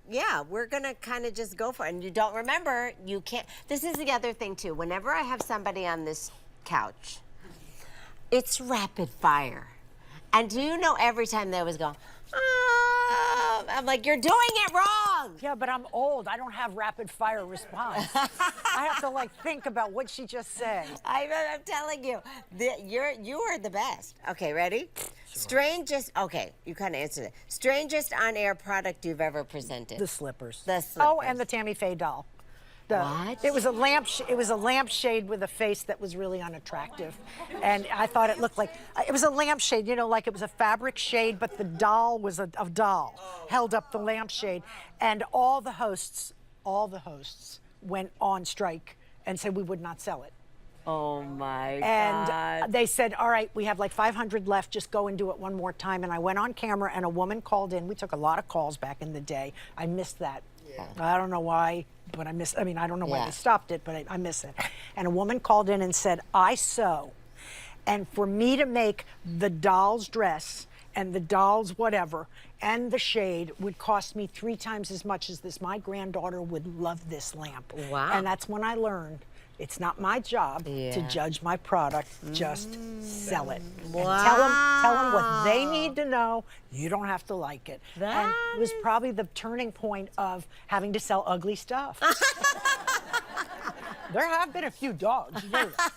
we're going to kind of just go for it. And you don't remember, you can't. This is the other thing, too. Whenever I have somebody on this couch, it's rapid fire. And do you know every time they always go, I'm like, you're doing it wrong. Yeah, but I'm old. I don't have rapid fire response. I have to like think about what she just said. I'm telling you, you are the best. Okay, ready? Strangest, okay, you kind of answered it. Strangest on-air product you've ever presented? The slippers. The slippers. Oh, and the Tammy Faye doll. What? It was a lampshade with a face that was really unattractive, and I thought it looked like it was a lampshade. You know, like it was a fabric shade, but the doll was a doll held up the lampshade, and all the hosts went on strike and said we would not sell it. Oh my And God. they said, all right, we have like 500 left, just go and do it one more time. And I went on camera and a woman called in. We took a lot of calls back in the day. I missed that. Yeah. I don't know why, but I don't know why they stopped it, but I miss it. And a woman called in and said, I sew. And for me to make the doll's dress and the doll's whatever and the shade would cost me 3 times as much as this. My granddaughter would love this lamp. Wow. And that's when I learned it's not my job to judge my product, just sell it. Wow. And tell them what they need to know. You don't have to like it. And it was probably the turning point of having to sell ugly stuff. There have been a few dogs. You know that.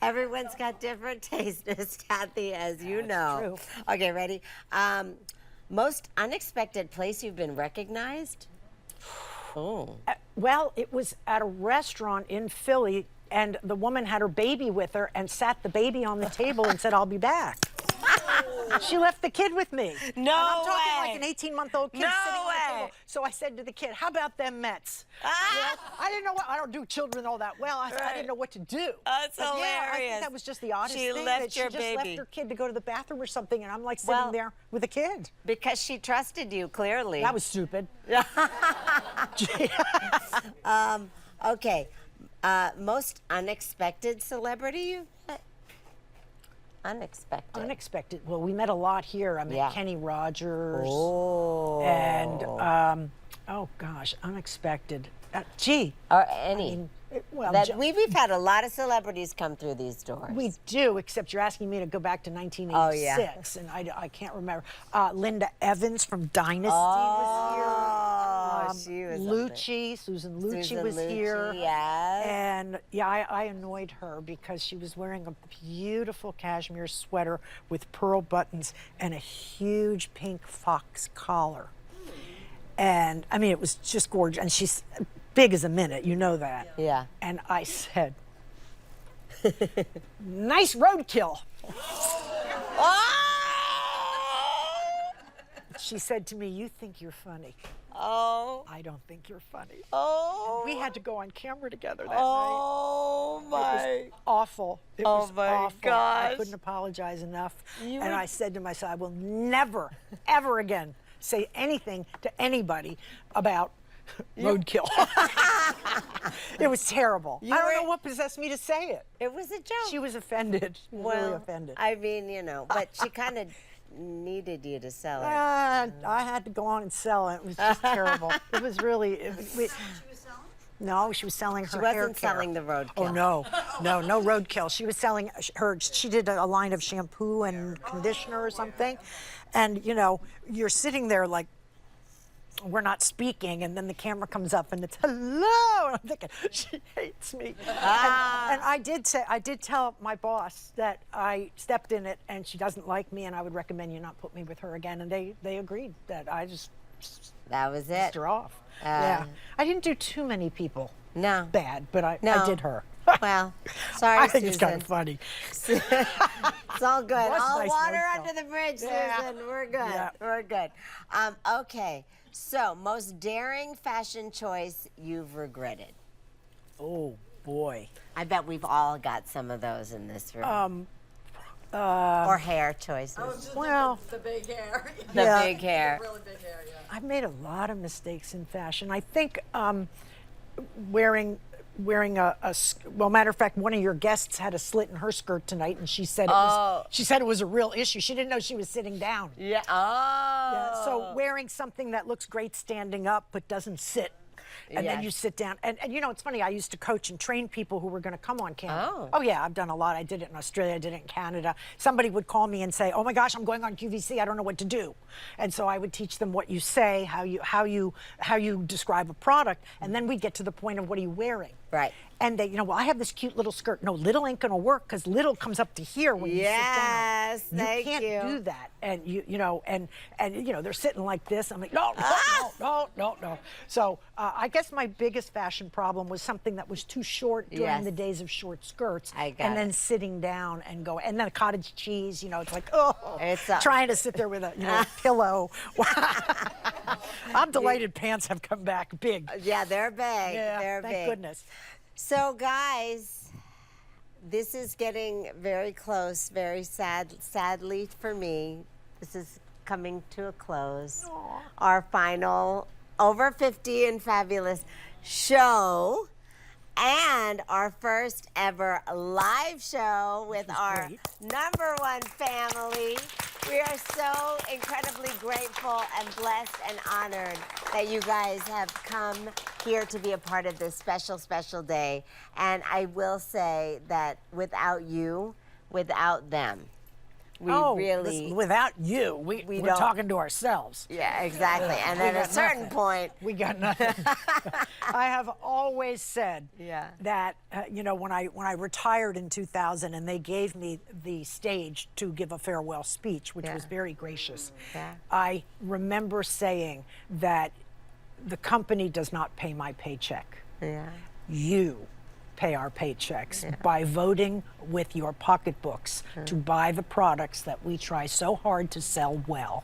Everyone's got different tastes, Miss Kathy, as you know. true. Okay, ready? Most unexpected place you've been recognized? Oh. Well, it was at a restaurant in Philly, and the woman had her baby with her and sat the baby on the table and said, I'll be back. She left the kid with me. No and I'm talking way. like an 18-month-old kid No sitting on the way. table. So I said to the kid, how about them Mets? Well, I didn't know I don't do children all that well. I didn't know what to do. That's But yeah, I hilarious. think that was just the oddest She thing. left that your she just baby. left her kid to go to the bathroom or something, and I'm like sitting Well- there with a kid. Because she trusted you, clearly. That was stupid. Okay. Most unexpected celebrity you've met? Unexpected. Unexpected. Well, we met a lot here. I met Yeah. Kenny Rogers. Oh. And oh gosh, unexpected. Gee, Or any. I mean, well, we've had a lot of celebrities come through these doors. we do. Except you're asking me to go back to 1986, and I can't remember. Linda Evans from Dynasty was here. She was Lucci, Susan Lucci was here. Yes. And yeah, I annoyed her because she was wearing a beautiful cashmere sweater with pearl buttons and a huge pink fox collar. And I mean, it was just gorgeous. And she's big as a minute, you know that. Yeah. And I said, nice roadkill. She said to me, you think you're funny. Oh. I don't think you're funny. Oh. We had to go on camera together that Oh night. my. It was awful. It Oh was my awful. gosh. I couldn't apologize enough. You and were- I said to myself, I will never, ever again say anything to anybody about roadkill. It was terrible. I don't know what possessed me to say it. It was a joke. She was offended. She was really offended. I mean, but she kind of needed you to sell it. I had to go on and sell it. It was just terrible. It was really. No, she was selling her hair wasn't care. selling the roadkill. Oh no roadkill. She was selling her. She did a line of shampoo and conditioner or something, and you're sitting there like we're not speaking, and then the camera comes up and it's hello, and I'm thinking she hates me. And I did tell my boss that I stepped in it and she doesn't like me, and I would recommend you not put me with her again, and they agreed that I just That was it. pissed her off. Yeah, I didn't do too many people No. bad, but I No. did her. Well, sorry, I think Susan. it's kind of funny. It's all good. was All nice water roadkill. under the bridge, Yeah. Susan. We're good. Yeah. We're good. Okay. So, most daring fashion choice you've regretted? Oh boy. I bet we've all got some of those in this room. Or hair choices. Well, The big hair. The yeah. big hair. Really big hair, yeah. I've made a lot of mistakes in fashion. I think wearing well, matter of fact, one of your guests had a slit in her skirt tonight, and she said it was a real issue. She didn't know she was sitting down. Yeah. Oh. Yeah, so wearing something that looks great standing up but doesn't sit. And then Yes. you sit down. And it's funny, I used to coach and train people who were going to come on camera. Oh. Yeah, I've done a lot. I did it in Australia, I did it in Canada. Somebody would call me and say, oh my gosh, I'm going on QVC, I don't know what to do. And so I would teach them what you say, how you describe a product, and then we'd get to the point of what are you wearing? Right. And they, well, I have this cute little skirt. No, little ain't gonna work because little comes up to here when you sit down. Yes, thank you. you. Can't do that. And and they're sitting like this. I'm like, no. So I guess my biggest fashion problem was something that was too short during Yes. the days of short skirts. I got and then it. sitting down and go, and then a cottage cheese. It's like, oh, It's trying to sit there with a pillow. I'm delighted pants have come back big. Yeah, they're big. Yeah, they're thank big. goodness. So, guys, this is getting very close, very sadly for me. This is coming to a close. Aww. Our final Over 50 and Fabulous show and our first ever live show with our great. #1 family. We are so incredibly grateful and blessed and honored that you guys have come here to be a part of this special, special day. And I will say that without you, without them, we really... listen, without you, we're don't- talking to ourselves. Yeah, exactly. And We at a got certain nothing. point... We got nothing. I have always said Yeah. that when I retired in 2000 and they gave me the stage to give a farewell speech, which Yeah. was very gracious. Yeah. I remember saying that the company does not pay my paycheck. Yeah. You pay our paychecks by voting with your pocketbooks to buy the products that we try so hard to sell well.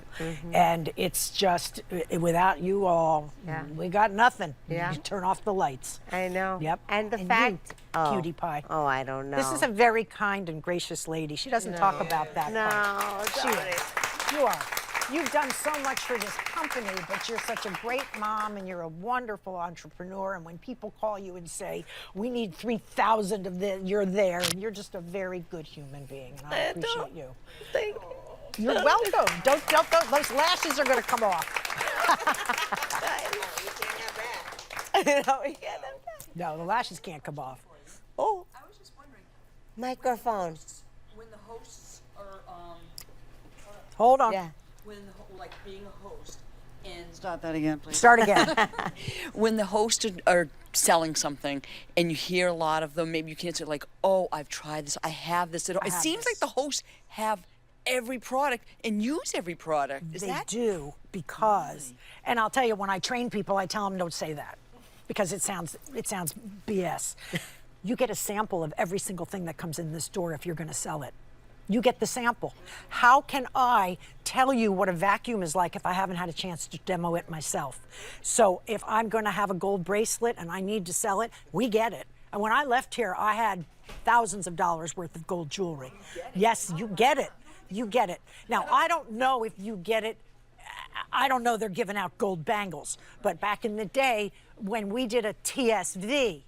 And it's just, without you all, Yeah. we got nothing. Yeah. You turn off the lights. I know. Yep. And the you, fact... cutie pie. Oh, I don't know. This is a very kind and gracious lady. She doesn't talk about that part. No, She don't. is. You are. You've done so much for this company, but you're such a great mom and you're a wonderful entrepreneur. And when people call you and say, we need 3,000 of this, you're there. And you're just a very good human being. And I appreciate you. Thank you. You're welcome. Don't those lashes are going to come off. No, we can't have that. No, the lashes can't come off. Oh, I was just wondering, microphone. when the hosts are, Hold on. Yeah. like being a host, and Start that again, please. Start again. when the hosts are selling something and you hear a lot of them, maybe you can't say like, oh, I've tried this, I have this. It have seems this. like the hosts have every product and use every product. Is They that do because, and I'll tell you, when I train people, I tell them don't say that because it sounds BS. You get a sample of every single thing that comes in this door if you're going to sell it. You get the sample. How can I tell you what a vacuum is like if I haven't had a chance to demo it myself? So if I'm going to have a gold bracelet and I need to sell it, we get it. And when I left here, I had thousands of dollars worth of gold jewelry. Yes, you get it. You get it. Now, I don't know if you get it. I don't know they're giving out gold bangles. But back in the day, when we did a TSV,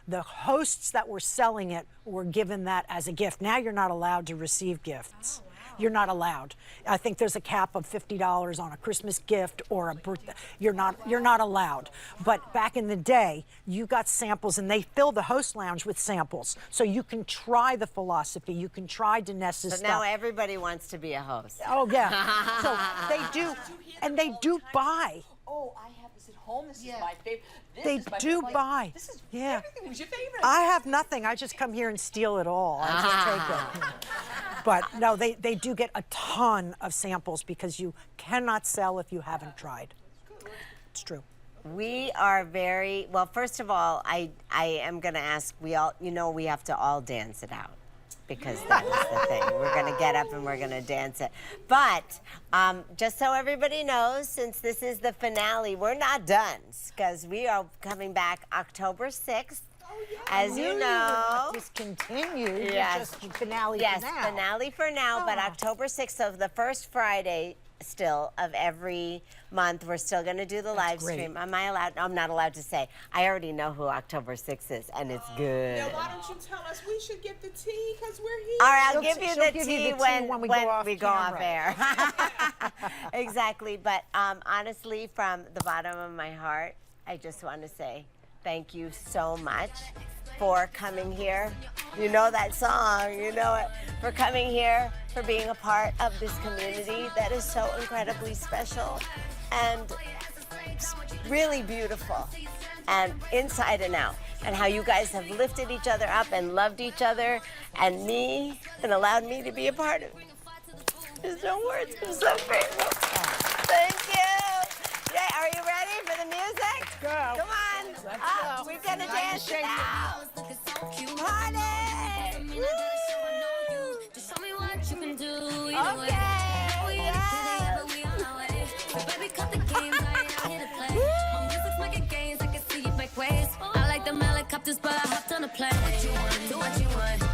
the hosts that were selling it were given that as a gift. Now you're not allowed to receive gifts. You're not allowed. I think there's a cap of $50 on a Christmas gift or a birthday. You're not allowed. But back in the day, you got samples, and they fill the host lounge with samples, so you can try the philosophy. You can try Dines's But stuff. now everybody wants to be a host. Oh yeah. So they do, and they do buy. oh, I have this at home, this is my favorite. This They is my do favorite. buy. This is Yeah. everything. Who's your favorite? I have nothing. I just come here and steal it all. I just take it. But no, they do get a ton of samples because you cannot sell if you haven't tried. It's true. We are very well. First of all, I am going to ask. We have to all dance it out because that is the thing. We're going to get up and we're going to dance it. But just so everybody knows, since this is the finale, we're not done because we are coming back October 6th. As you know. This continues. Yes. Just finale Yes, for now. finale for now, but Oh. October 6th, so the first Friday still of every month, we're still going to do the live great. stream. Am I allowed? I'm not allowed to say. I already know who October 6th is, and it's good. Now, why don't you tell us we should get the tea because we're here? All right, I'll She'll give you she'll the give tea you the tea when when we go off camera. air. Exactly, but honestly, from the bottom of my heart, I just want to say thank you so much for coming here. You know that song, you know it. For coming here, for being a part of this community that is so incredibly special and really beautiful and inside and out. and how you guys have lifted each other up and loved each other and me and allowed me to be a part of it. There's no words. I'm so grateful. Thank you. Jay, are you ready for the music? Go. Come on. Up. We're going to dance it out. Party. Woo. Okay. I like the helicopters, but I hopped on a plane. Do what you want, do what you want.